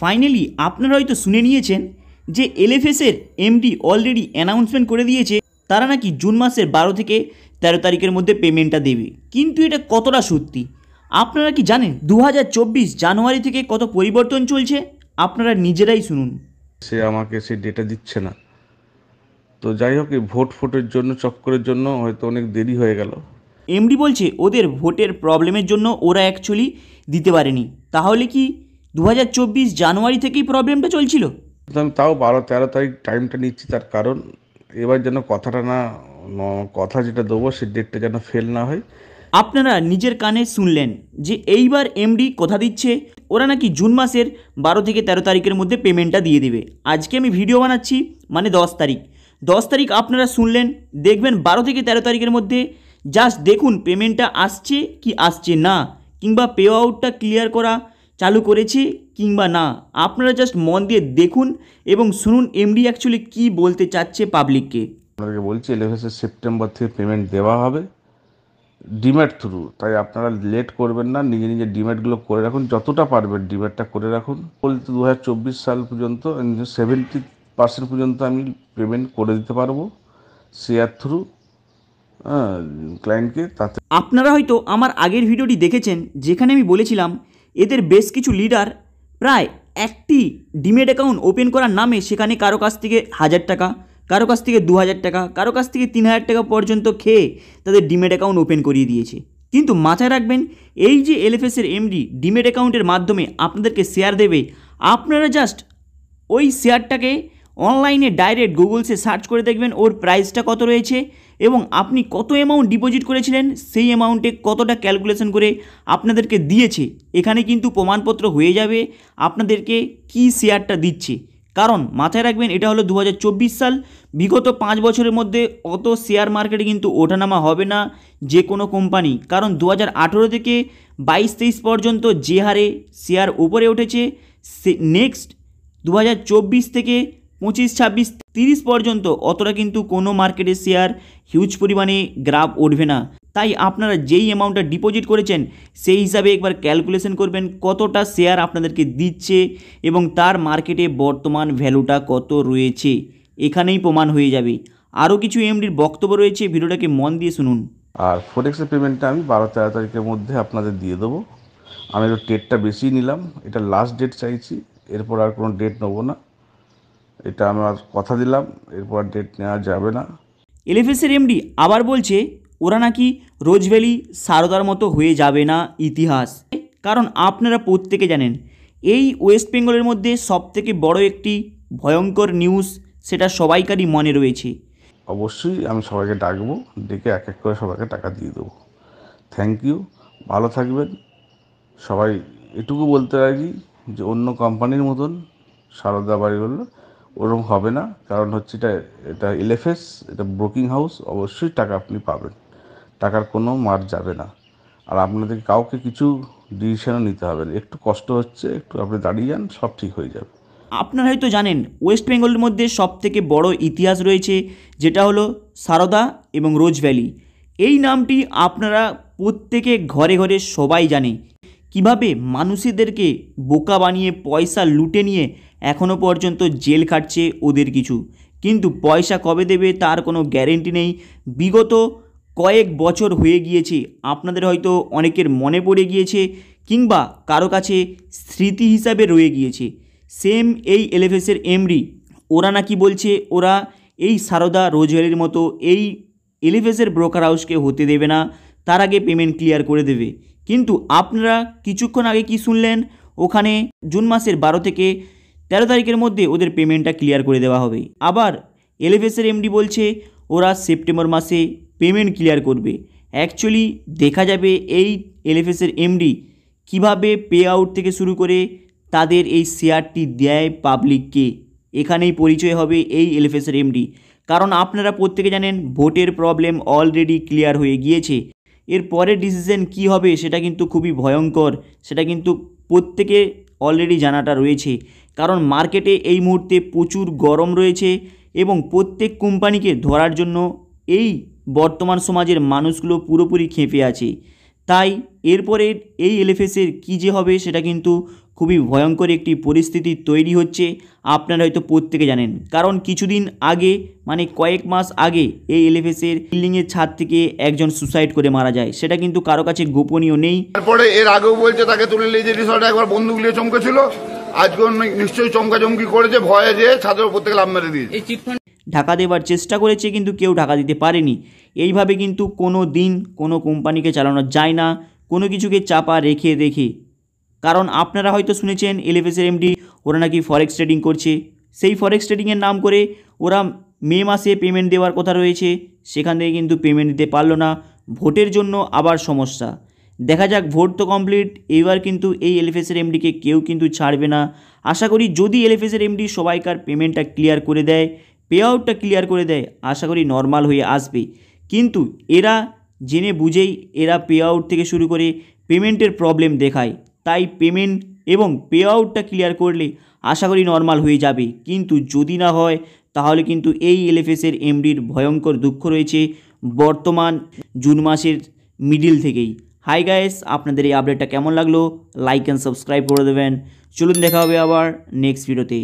Finally আপনারা হয়তো শুনে নিয়েছেন যে এলএফএসের এমডি অলরেডি অ্যানাউন্সমেন্ট করে দিয়েছে তারা নাকি জুন মাসের 12 থেকে 13 তারিখের মধ্যে পেমেন্টটা দেবে। কিন্তু এটা কতটা সত্যি আপনারা কি জানেন? 2024 জানুয়ারি থেকে কত পরিবর্তন চলছে আপনারা নিজেরাই শুনুন। সে আমাকে সেই ডেটা দিচ্ছে না, তো যাই হোক, এই ভোটের জন্য, চক্করের জন্য হয়তো অনেক দেরি হয়ে গেল। এমডি বলছে ওদের ভোটের প্রবলেমের জন্য ওরা অ্যাকচুয়ালি দিতে পারেনি। তাহলে কি 2024 জানুয়ারি থেকেই প্রবলেমটা চলছিল? আমি তাও 12-13 তারিখ টাইমটা নিচ্ছি, তার কারণ এবার যেন কথাটা না, কথা যেটা দেবো সেই ডেটটা যেন ফেল না হয়। আপনারা নিজের কানে শুনলেন যে এইবার এমডি কথা দিচ্ছে ওরা নাকি জুন মাসের 12 থেকে 13 তারিখের মধ্যে পেমেন্টটা দিয়ে দেবে। আজকে আমি ভিডিও বানাচ্ছি মানে 10 তারিখ আপনারা শুনলেন, দেখবেন 12 থেকে 13 তারিখের মধ্যে জাস্ট দেখুন পেমেন্টটা আসছে কি আসছে না, কিংবা পে আউটটা ক্লিয়ার করা চালু করেছে কিংবা না। আপনারা জাস্ট মন দিয়ে দেখুন এবং শুনুন এমডি অ্যাকচুয়ালি কী বলতে চাচ্ছে পাবলিককে। আপনাদেরকে বলছি, এলএফএসের সেপ্টেম্বর থেকে পেমেন্ট দেওয়া হবে ডিম্যাট থ্রু, তাই আপনারা লেট করবেন না, নিজে নিজে ডিম্যাটগুলো করে রাখুন, যতটা পারবেন ডিম্যাটটা করে রাখুন। বলতে 2024 সাল পর্যন্ত 70% পর্যন্ত আমি পেমেন্ট করে দিতে পারবো শেয়ার থ্রু ক্লায়েন্টকে। তাতে আপনারা হয়তো আমার আগের ভিডিওটি দেখেছেন যেখানে আমি বলেছিলাম এদের বেশ কিছু লিডার প্রায় একটি ডিমেট অ্যাকাউন্ট ওপেন করার নামে সেখানে কারো কাছ থেকে 1000 টাকা, কারো কাছ থেকে 2000 টাকা, কারো কাছ থেকে 3000 টাকা পর্যন্ত খেয়ে তাদের ডিমেট অ্যাকাউন্ট ওপেন করিয়ে দিয়েছে। কিন্তু মাথায় রাখবেন এই যে এলএফএসের এমডি ডিমেট অ্যাকাউন্টের মাধ্যমে আপনাদেরকে শেয়ার দেবে, আপনারা জাস্ট ওই শেয়ারটাকে অনলাইনে ডাইরেক্ট গুগলসে সার্চ করে দেখবেন ওর প্রাইসটা কত রয়েছে এবং আপনি কত অ্যামাউন্ট ডিপোজিট করেছিলেন সেই অ্যামাউন্টে কতটা ক্যালকুলেশন করে আপনাদেরকে দিয়েছে। এখানে কিন্তু প্রমাণপত্র হয়ে যাবে আপনাদেরকে কি শেয়ারটা দিচ্ছে। কারণ মাথায় রাখবেন এটা হলো 2024 সাল, বিগত 5 বছরের মধ্যে অত শেয়ার মার্কেটে কিন্তু ওঠানামা হবে না যে কোনো কোম্পানি। কারণ 2018 থেকে 22-23 পর্যন্ত যে হারে শেয়ার উপরে উঠেছে, নেক্সট 2024 থেকে 25-26-30 পর্যন্ত অতটা কিন্তু কোনো মার্কেটের শেয়ার হিউজ পরিমাণে গ্রাফ উঠবে না। তাই আপনারা যেই অ্যামাউন্টটা ডিপোজিট করেছেন সেই হিসাবে একবার ক্যালকুলেশন করবেন কতটা শেয়ার আপনাদেরকে দিচ্ছে এবং তার মার্কেটে বর্তমান ভ্যালুটা কত রয়েছে, এখানেই প্রমাণ হয়ে যাবে। আরও কিছু এমডির বক্তব্য রয়েছে, ভিডিওটাকে মন দিয়ে শুনুন। আর ফোরেক্সের পেমেন্টটা আমি 12-13 তারিখের মধ্যে আপনাদের দিয়ে দেবো। আমি একটু ডেটটা বেশি নিলাম, এটা লাস্ট ডেট চাইছি, এরপর আর কোনো ডেট নেবো না, এটা আমার কথা দিলাম, এরপর ডেট নেওয়া যাবে না। এলএফএসের এমডি আবার বলছে ওরা নাকি রোজভ্যালি সারদার মতো হয়ে যাবে না ইতিহাস। কারণ আপনারা প্রত্যেকে জানেন এই ওয়েস্ট বেঙ্গলের মধ্যে সবথেকে বড় একটি ভয়ঙ্কর নিউজ, সেটা সবাইকারই মনে রয়েছে। অবশ্যই আমি সবাইকে ডাকবো, ডেকে এক এক করে সবাইকে টাকা দিয়ে দেবো। থ্যাংক ইউ, ভালো থাকবেন সবাই। এটুকু বলতে রাখি যে অন্য কোম্পানির মতন সারদা বাড়িগুলো ওরকম হবে না, কারণ হচ্ছে এটা এলএফএস, এটা ব্রোকিং হাউস, অবশ্যই টাকা আপনি পাবেন, টাকার কোনো মার যাবে না। আর আপনাদের কাউকে কিছু ডিসিশনও নিতে হবে না, একটু কষ্ট হচ্ছে, একটু আপনি দাঁড়িয়ে যান, সব ঠিক হয়ে যাবে। আপনারা হয়তো জানেন ওয়েস্ট বেঙ্গলের মধ্যে সবথেকে বড় ইতিহাস রয়েছে যেটা হলো সারদা এবং রোজ ভ্যালি। এই নামটি আপনারা প্রত্যেকে ঘরে ঘরে সবাই জানে কিভাবে মানুষদেরকে বোকা বানিয়ে পয়সা লুটে নিয়ে এখনও পর্যন্ত জেল খাটছে ওদের কিছু, কিন্তু পয়সা কবে দেবে তার কোনো গ্যারেন্টি নেই। বিগত কয়েক বছর হয়ে গিয়েছে, আপনাদের হয়তো অনেকের মনে পড়ে গিয়েছে কিংবা কারো কাছে স্মৃতি হিসাবে রয়ে গিয়েছে। সেম এই এলএফএসের এমডি ওরা নাকি বলছে ওরা এই সারদা রোজভ্যালির মতো এই এলএফএসের ব্রোকার হাউসকে হতে দেবে না, তার আগে পেমেন্ট ক্লিয়ার করে দেবে। কিন্তু আপনারা কিছুক্ষণ আগে কি শুনলেন, ওখানে জুন মাসের 12 থেকে 13 তারিখের মধ্যে ওদের পেমেন্টটা ক্লিয়ার করে দেওয়া হবে। আবার এলএফএসের এমডি বলছে ওরা সেপ্টেম্বর মাসে পেমেন্ট ক্লিয়ার করবে। অ্যাকচুয়ালি দেখা যাবে এই এলএফএসের এমডি কিভাবে পে আউট থেকে শুরু করে তাদের এই শেয়ারটি দেয় পাবলিককে, এখানেই পরিচয় হবে এই এলএফএসের এমডি। কারণ আপনারা প্রত্যেকে জানেন ভোটের প্রবলেম অলরেডি ক্লিয়ার হয়ে গিয়েছে, এর পরের ডিসিশন কী হবে সেটা কিন্তু খুবই ভয়ঙ্কর, সেটা কিন্তু প্রত্যেকে অলরেডি জানাটা রয়েছে। কারণ মার্কেটে এই মুহূর্তে প্রচুর গরম রয়েছে এবং প্রত্যেক কোম্পানিকে ধরার জন্য এই বর্তমান সমাজের মানুষগুলো পুরোপুরি খেপে আছে। তাই এরপরে এই এলএফএসের কী যে হবে সেটা কিন্তু খুবই ভয়ঙ্কর একটি পরিস্থিতি তৈরি হচ্ছে। আপনারা হয়তো প্রত্যেকে জানেন, কারণ কিছুদিন আগে মানে কয়েক মাস আগে এই এলএফএসের বিল্ডিংয়ের ছাদ থেকে একজন সুসাইড করে মারা যায়। সেটা কিন্তু কারো কাছে গোপনীয় নেই। তারপরে এর আগেও বলছে তাকে তুলে নিয়ে যে রিসর্টে একবার বন্দুক নিয়ে চমকেছিল, আজকে নিশ্চয়ই চমকাচমকি করেছে, ভয়ে যে ছাদের উপর থেকে লাফ মেরে দিয়েছে। ঢাকা দেওয়ার চেষ্টা করেছে কিন্তু কেউ ঢাকা দিতে পারেনি। এইভাবে কিন্তু কোনো দিন কোনো কোম্পানিকে চালানো যায় না, কোনো কিছুকে চাপা রেখে রেখে। কারণ আপনারা হয়তো শুনেছেন এলএফএসের এমডি ওরা নাকি ফরেক্স ট্রেডিং করছে। সেই ফরেক্স ট্রেডিংয়ের নাম করে ওরা মে মাসে পেমেন্ট দেওয়ার কথা রয়েছে, সেখান থেকে কিন্তু পেমেন্ট দিতে পারলো না। ভোটের জন্য আবার সমস্যা। দেখা যাক, ভোট তো কমপ্লিট, এবার কিন্তু এই এলএফএসের এমডিকে কেউ কিন্তু ছাড়বে না। আশা করি যদি এলএফএসের এমডি সবাইকার পেমেন্টটা ক্লিয়ার করে দেয়, পে আউটটা ক্লিয়ার করে দেয়, আশা করি নর্মাল হয়ে আসবে। কিন্তু এরা জেনে বুঝেই এরা পে আউট থেকে শুরু করে পেমেন্টের প্রবলেম দেখায়। তাই পেমেন্ট এবং পে আউটটা ক্লিয়ার করলে আশা করি নর্মাল হয়ে যাবে। কিন্তু যদি না হয় তাহলে কিন্তু এই এলএফএসের এমডির ভয়ঙ্কর দুঃখ রয়েছে বর্তমান জুন মাসের মিডিল থেকেই। হাই গাইস, আপনাদের এই আপডেটটা কেমন লাগলো লাইক অ্যান্ড সাবস্ক্রাইব করে দেবেন। চলুন দেখা হবে আবার নেক্সট ভিডিওতে।